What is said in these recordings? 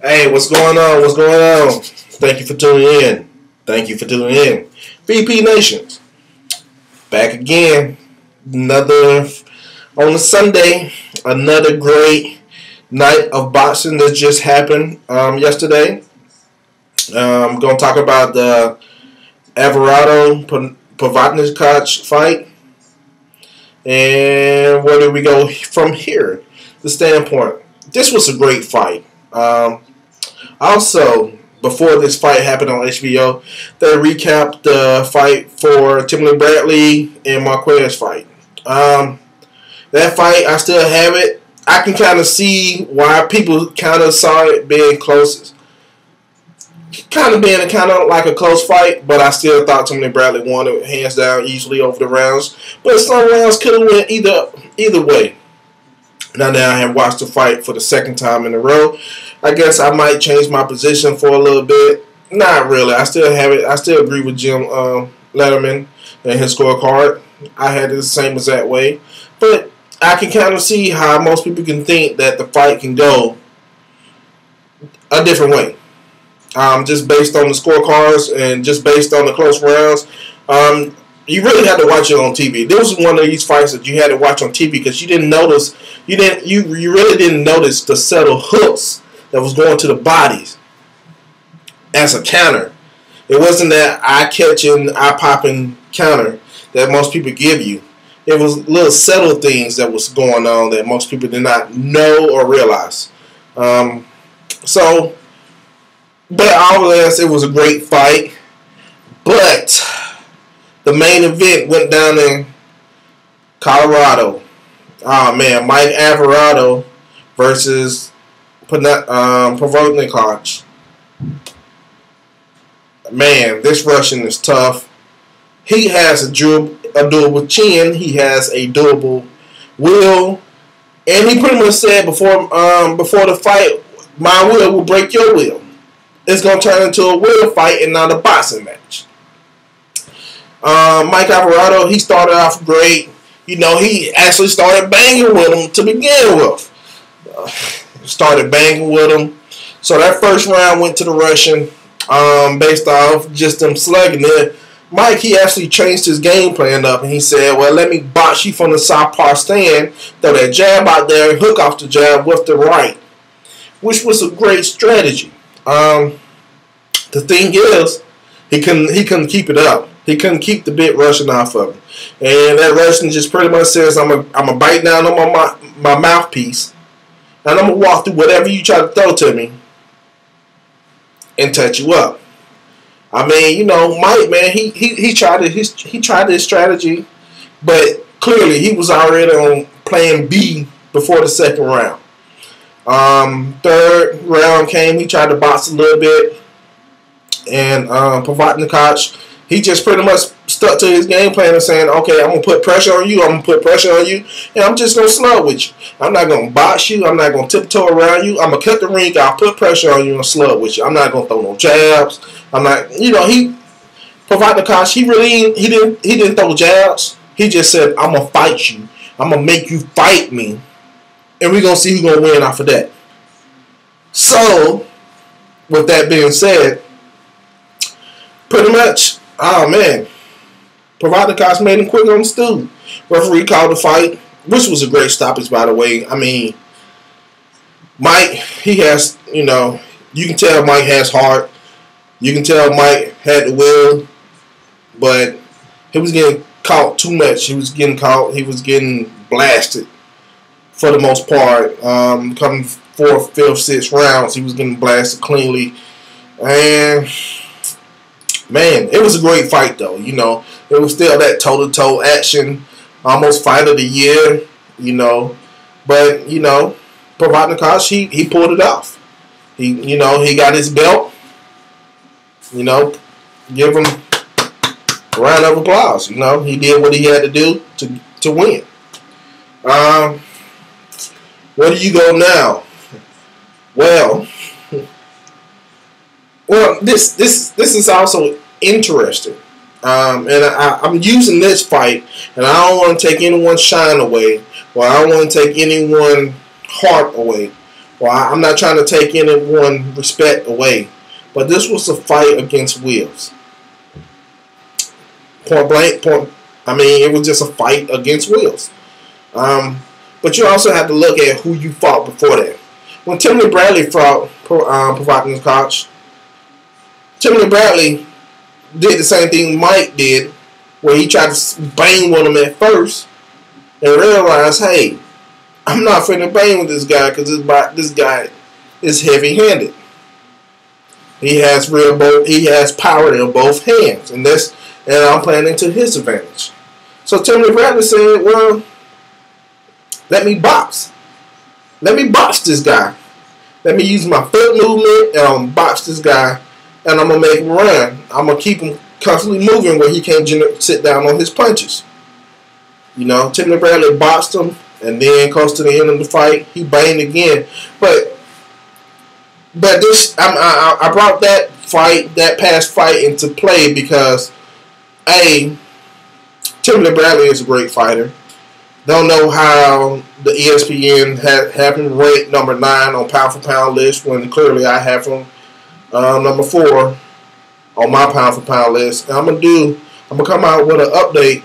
Hey, what's going on? What's going on? Thank you for tuning in. Thank you for tuning in. VP Nations, back again. Another on a Sunday. Another great night of boxing that just happened yesterday. I'm going to talk about the Alvarado Provodnikov fight, and where do we go from here? The standpoint. This was a great fight. Also, before this fight happened on HBO, they recapped the fight for Timothy Bradley and Marquez fight. That fight, I still have it. I can kind of see why people kind of saw it being close. Kind of being like a close fight, but I still thought Timothy Bradley won it hands down easily over the rounds. But some rounds could have went either way. Now that I have watched the fight for the second time in a row, I guess I might change my position for a little bit. Not really. I still have it. I still agree with Jim Letterman and his scorecard. I had it the same exact way. But I can kind of see how most people can think that the fight can go a different way. Just based on the scorecards and just based on the close rounds. You really had to watch it on TV. This was one of these fights that you had to watch on TV because you didn't notice. You really didn't notice the subtle hooks that was going to the bodies as a counter. It wasn't that eye-catching, eye-popping counter that most people give you. It was little subtle things that was going on that most people did not know or realize. But all this, it was a great fight. But the main event went down in Colorado. Oh man, Mike Alverado versus Provodnikov. Man, this Russian is tough. He has a durable chin. He has a durable will, and he pretty much said before the fight, my will break your will. It's gonna turn into a will fight and not a boxing match. Mike Alverado, he started off great. You know, he actually started banging with him to begin with. Started banging with him. So that first round went to the Russian based off just them slugging it. Mike, he actually changed his game plan up, and he said, well, let me box you from the southpaw stand, throw that jab out there, and hook off the jab with the right, which was a great strategy. The thing is, he couldn't keep it up. He couldn't keep the big Russian off of him. And that Russian just pretty much says, I'm a bite down on my mouthpiece, and I'm going to walk through whatever you try to throw to me and touch you up. I mean, you know, Mike, man, he tried his strategy, but clearly he was already on plan B before the second round. Third round came, he tried to box a little bit, and Provodnikov, he just pretty much stuck to his game plan and saying, okay, I'm going to put pressure on you, and I'm just going to slug with you. I'm not going to box you. I'm not going to tiptoe around you. I'm going to cut the ring. I'll put pressure on you and slug with you. I'm not going to throw no jabs. I'm not, you know, Provodnikov, he didn't throw jabs. He just said, I'm going to fight you. I'm going to make you fight me, and we're going to see who's going to win off of that. So, with that being said, pretty much, oh man, Provodnikov made him quick on the stool. Referee called the fight, which was a great stoppage, by the way. I mean, Mike, he has, you know, you can tell Mike has heart. You can tell Mike had the will, but he was getting caught too much. He was getting caught. He was getting blasted for the most part. Coming fourth, fifth, sixth rounds, he was getting blasted cleanly. And man, it was a great fight, though. You know, it was still that toe-to-toe action, almost fight of the year, you know. But, you know, Provodnikov, he pulled it off. He got his belt. You know, give him a round of applause. You know, he did what he had to do to win. Where do you go now? Well, this is also interesting, and I'm using this fight, and I don't want to take anyone's shine away, or I don't want to take anyone's heart away Well, I'm not trying to take anyone respect away, but this was a fight against wills. Point blank, I mean, it was just a fight against wills. But you also have to look at who you fought before that. When Timothy Bradley fought Provodnikov, Timothy Bradley did the same thing Mike did, where he tried to bang on him at first and realized, hey, I'm not finna bang with this guy because this guy is heavy-handed. He has power in both hands, and I'm playing into his advantage. So Timothy Bradley said, well, let me box. Let me box this guy. Let me use my foot movement and I'm going to box this guy and I'm going to make him run. I'm going to keep him constantly moving where he can't sit down on his punches. You know, Timothy Bradley boxed him and then close to the end of the fight, he banged again. But this, I brought that past fight into play because, A, Timothy Bradley is a great fighter. Don't know how the ESPN have him ranked number 9 on pound for pound list when clearly I have him number 4 on my pound for pound list. And I'm gonna come out with an update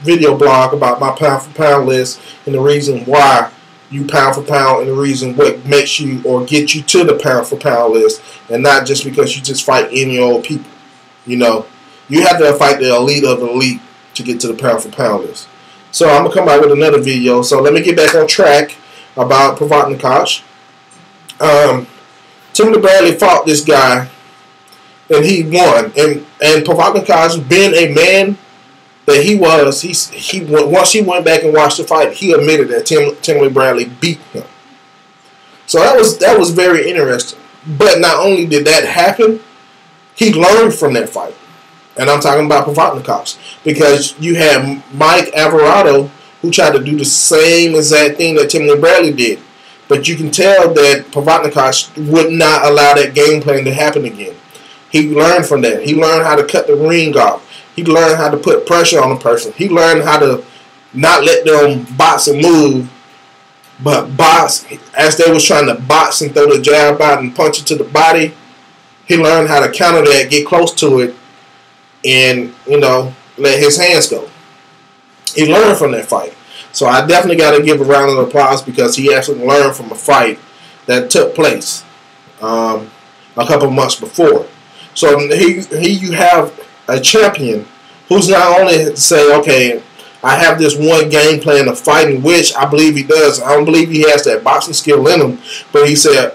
video blog about my pound for pound list and the reason why you pound for pound and the reason what makes you or get you to the pound for pound list, and not just because you just fight any old people. You know, you have to fight the elite of the elite to get to the pound for pound list. So I'm going to come out with another video. So let me get back on track about Provodnikov. Timothy Bradley fought this guy, and he won. And Provodnikov, being a man that he was, once he went back and watched the fight, he admitted that Timothy Bradley beat him. So that was very interesting. But not only did that happen, he learned from that fight. And I'm talking about Provodnikov, because you had Mike Alverado who tried to do the same exact thing that Timothy Bradley did. But you can tell that Provodnikov would not allow that game plan to happen again. He learned from that. He learned how to cut the ring off. He learned how to put pressure on a person. He learned how to not let them box and move, but box as they was trying to box and throw the jab out and punch it to the body. He learned how to counter that, get close to it, and, you know, let his hands go. He learned from that fight. So I definitely got to give a round of applause because he actually learned from a fight that took place a couple months before. So you have a champion who's not only say, okay, I have this one game plan of fighting, which I believe he does. I don't believe he has that boxing skill in him, but he said,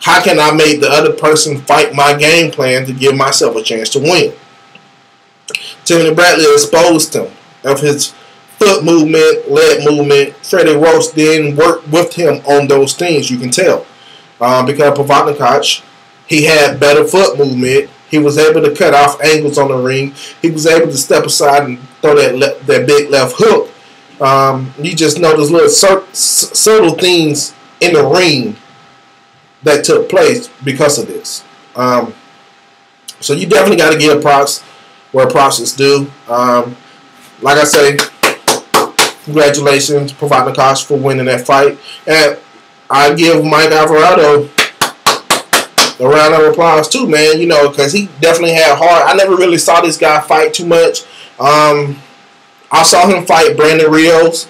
how can I make the other person fight my game plan to give myself a chance to win? Timothy Bradley exposed him of his foot movement, leg movement. Freddie Roach didn't work with him on those things, you can tell. Because Provodnikov, he had better foot movement. He was able to cut off angles on the ring. He was able to step aside and throw that big left hook. You just know those little subtle things in the ring that took place because of this. So you definitely got to give props where props is due. Like I say, congratulations, Provodnikov, for winning that fight. And I give Mike Alverado a round of applause too, man. You know, because he definitely had heart. I never really saw this guy fight too much. I saw him fight Brandon Rios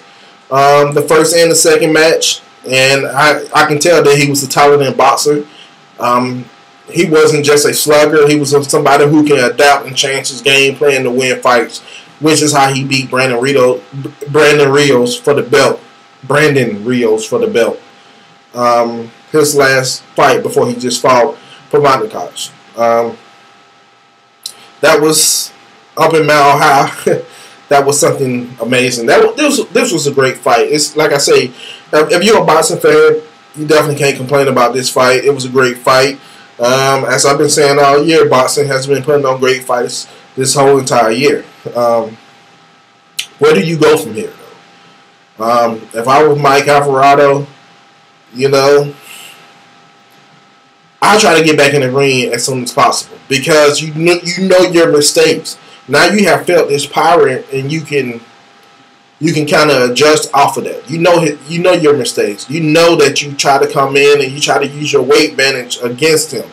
the first and the second match, and I can tell that he was a talented boxer. He wasn't just a slugger. He was somebody who can adapt and change his game plan to win fights, which is how he beat Brandon Rios for the belt. His last fight before he just fought Provodnikov. That was up in Mile High. That was something amazing. This was a great fight. It's like I say, if you're a boxing fan, you definitely can't complain about this fight. It was a great fight. As I've been saying all year, boxing has been putting on great fights this whole entire year. Where do you go from here, though? If I was Mike Alverado, you know, I'll try to get back in the ring as soon as possible because you know your mistakes. Now you have felt this power and you can you can kind of adjust off of that. You know your mistakes. You know that you try to come in and you try to use your weight advantage against him.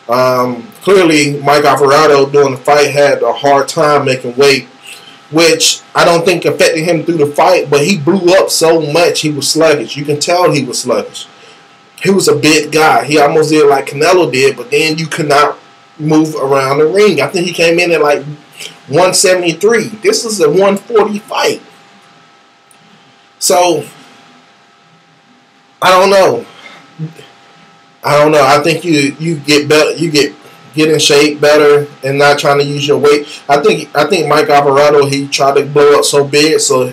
Clearly, Mike Alverado during the fight had a hard time making weight, which I don't think affected him through the fight, but he blew up so much he was sluggish. You can tell he was sluggish. He was a big guy. He almost did like Canelo did, but then you could not move around the ring. I think he came in at like 173. This is a 140 fight. So, I don't know. I think you get better. You get in shape better and not trying to use your weight. I think Mike Alverado, he tried to blow up so big so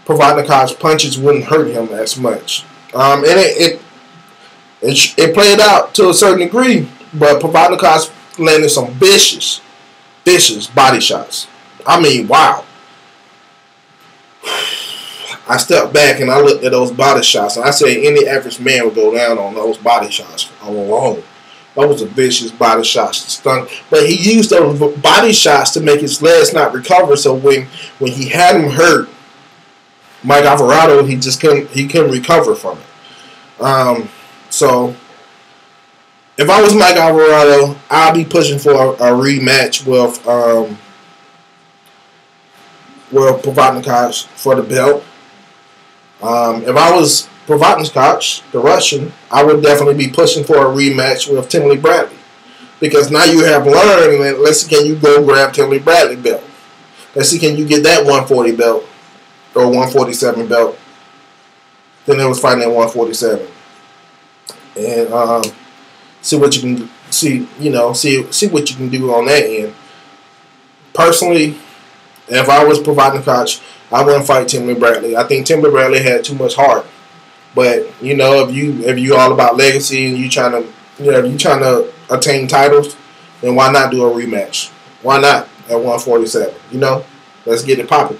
Provodnikov's punches wouldn't hurt him as much. And it played out to a certain degree, but Provodnikov's landed some vicious body shots. I mean, wow. I stepped back and I looked at those body shots, and I said any average man would go down on those body shots alone. That was a vicious body shots to stun. But he used those body shots to make his legs not recover. So when he had him hurt, Mike Alverado, he couldn't recover from it. So if I was Mike Alverado, I'd be pushing for a rematch with Provodnikov for the belt. If I was Provodnikov, the Russian, I would definitely be pushing for a rematch with Timothy Bradley. Because now you have learned, and let's see, can you go grab Timothy Bradley belt? Let's see, can you get that 140 belt or 147 belt? Then they was fighting at 147. And see what you can see what you can do on that end. Personally, if I was Provodnikov, I wouldn't fight Timothy Bradley. I think Timothy Bradley had too much heart. But if you all about legacy and you trying to attain titles, then why not do a rematch? Why not at 147? Let's get it popping.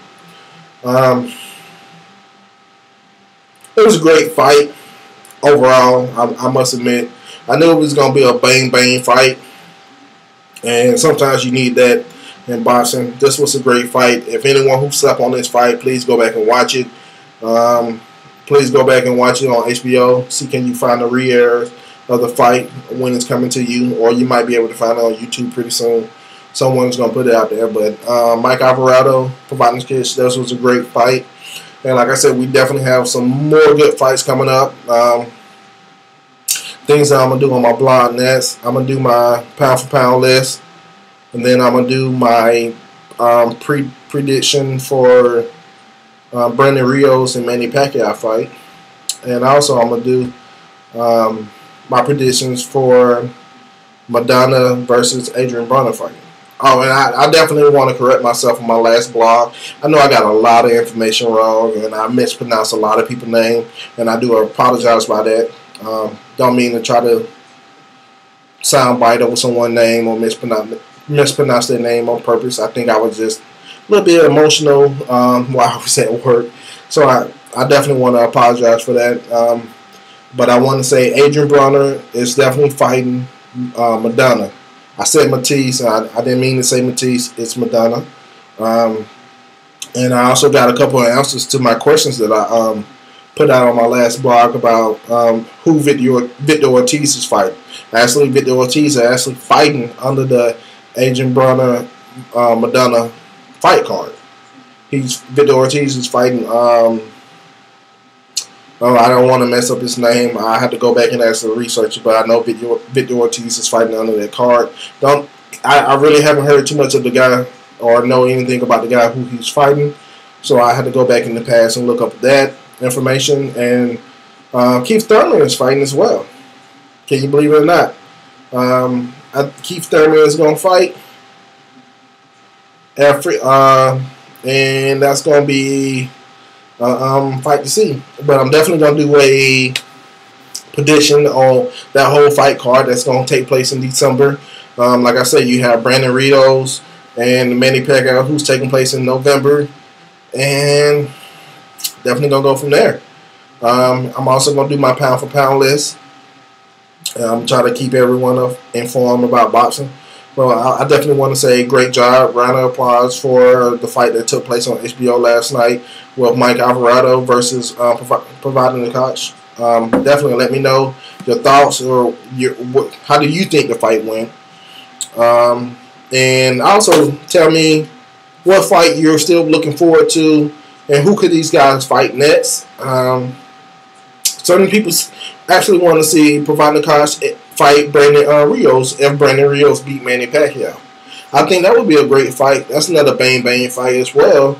It was a great fight overall. I must admit, I knew it was gonna be a bang fight, and sometimes you need that in boxing. This was a great fight. If anyone who slept on this fight, please go back and watch it. Please go back and watch it on HBO. See, can you find the re-airs of the fight when it's coming to you, or you might be able to find it on YouTube pretty soon. Someone's gonna put it out there. But Mike Alverado, Provodnikov, this was a great fight, and like I said, we definitely have some more good fights coming up. Things that I'm gonna do on my blog next. I'm gonna do my pound for pound list. And then I'm going to do my prediction for Brandon Rios and Manny Pacquiao fight. And also I'm going to do my predictions for Madonna versus Adrian Broner fight. Oh, and I definitely want to correct myself on my last blog. I know I got a lot of information wrong, and I mispronounced a lot of people's names, and I do apologize by that. Don't mean to try to soundbite over someone's name or mispronounce their name on purpose. I think I was just a little bit emotional while I was at work. So I definitely want to apologize for that. But I want to say Adrian Broner is definitely fighting Madonna. I said Matisse. I didn't mean to say Matisse. It's Madonna. And I also got a couple of answers to my questions that I put out on my last blog about who Victor Ortiz is fighting. Actually, Victor Ortiz is actually fighting under the Adrian Broner Madonna fight card. Victor Ortiz is fighting. I don't want to mess up his name. I have to go back and actually research it, but I know Victor Ortiz is fighting under that card. I really haven't heard too much of the guy or know anything about the guy who he's fighting, so I had to go back in the past and look up that information. And Keith Thurman is fighting as well. Can you believe it or not? Keith Thurman is going to fight, and that's going to be fight to see. But I'm definitely going to do a prediction on that whole fight card that's going to take place in December. Like I said, you have Brandon Rios and Manny Pacquiao, who's taking place in November, and definitely going to go from there. I'm also going to do my pound for pound list. I'm trying to keep everyone informed about boxing. Well, I definitely want to say great job. Round of applause for the fight that took place on HBO last night with Mike Alverado versus Provodnikov. Definitely let me know your thoughts or how do you think the fight went. And also tell me what fight you're still looking forward to and who could these guys fight next. Certain people actually want to see Provodnikov fight Brandon Rios if Brandon Rios beat Manny Pacquiao. I think that would be a great fight. That's another bang fight as well.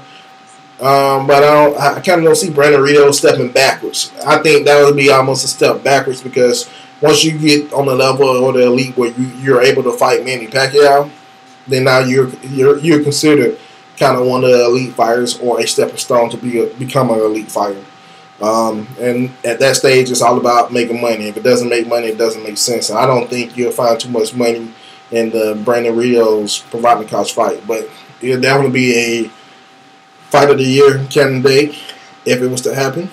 But I kind of don't see Brandon Rios stepping backwards. I think that would be almost a step backwards because once you get on the level or the elite where you're able to fight Manny Pacquiao, then now you're considered kind of one of the elite fighters or a stepping stone to become an elite fighter. And at that stage, it's all about making money. If it doesn't make money, it doesn't make sense. And I don't think you'll find too much money in the Brandon Rios Provodnikov fight, but it'll definitely be a fight of the year candidate if it was to happen.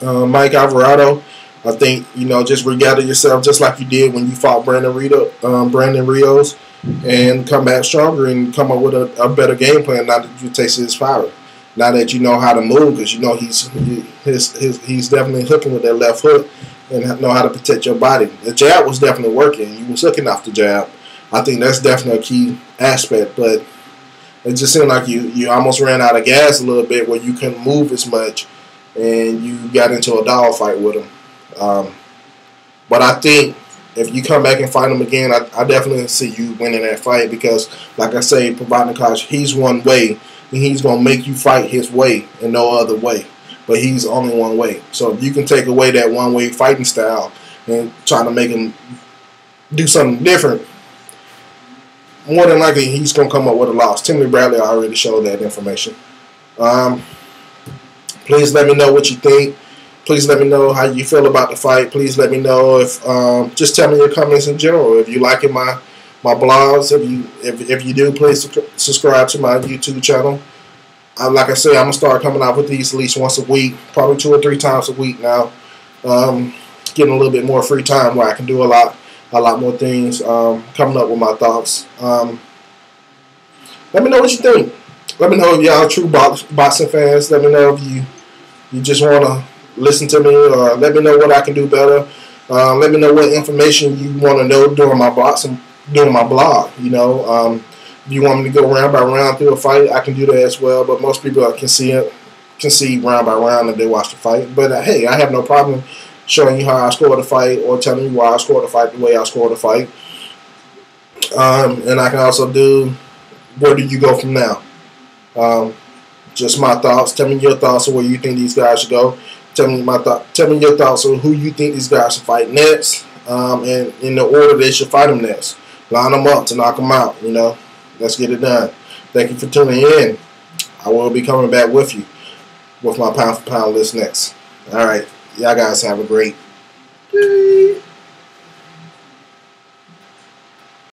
Mike Alverado, I think just regather yourself just like you did when you fought Brandon Rios, and come back stronger and come up with a better game plan now that you tasted his power. Now that you know how to move, because he's definitely hooking with that left hook and know how to protect your body. The jab was definitely working. You was hooking off the jab. I think that's definitely a key aspect, but it just seemed like you almost ran out of gas a little bit where you couldn't move as much and you got into a dogfight with him. But I think if you come back and fight him again, I definitely see you winning that fight because, like I say, Provodnikov, he's one way. And he's going to make you fight his way and no other way. But he's only one way. So if you can take away that one-way fighting style and try to make him do something different, more than likely he's going to come up with a loss. Timothy Bradley already showed that information. Please let me know what you think. Please let me know how you feel about the fight. Please let me know if just tell me your comments in general. If you like my blogs, if you do, please subscribe to my YouTube channel. Like I said, I'm gonna start coming out with these at least once a week, probably 2 or 3 times a week now. Getting a little bit more free time where I can do a lot more things. Coming up with my thoughts. Let me know what you think. Let me know if y'all true boxing fans. Let me know if you just want to listen to me, or let me know what I can do better. Let me know what information you want to know during my boxing. Doing my blog, if you want me to go round by round through a fight, I can do that as well. But most people can see round by round if they watch the fight. But hey, I have no problem showing you how I scored the fight or telling you why I scored the fight the way I scored the fight. And I can also do where do you go from now. Just my thoughts. Tell me your thoughts on where you think these guys should go. Tell me your thoughts on who you think these guys should fight next, and in the order they should fight them next. Line them up to knock them out, Let's get it done. Thank you for tuning in. I will be coming back with you with my pound for pound list next. All right. Y'all guys have a great day.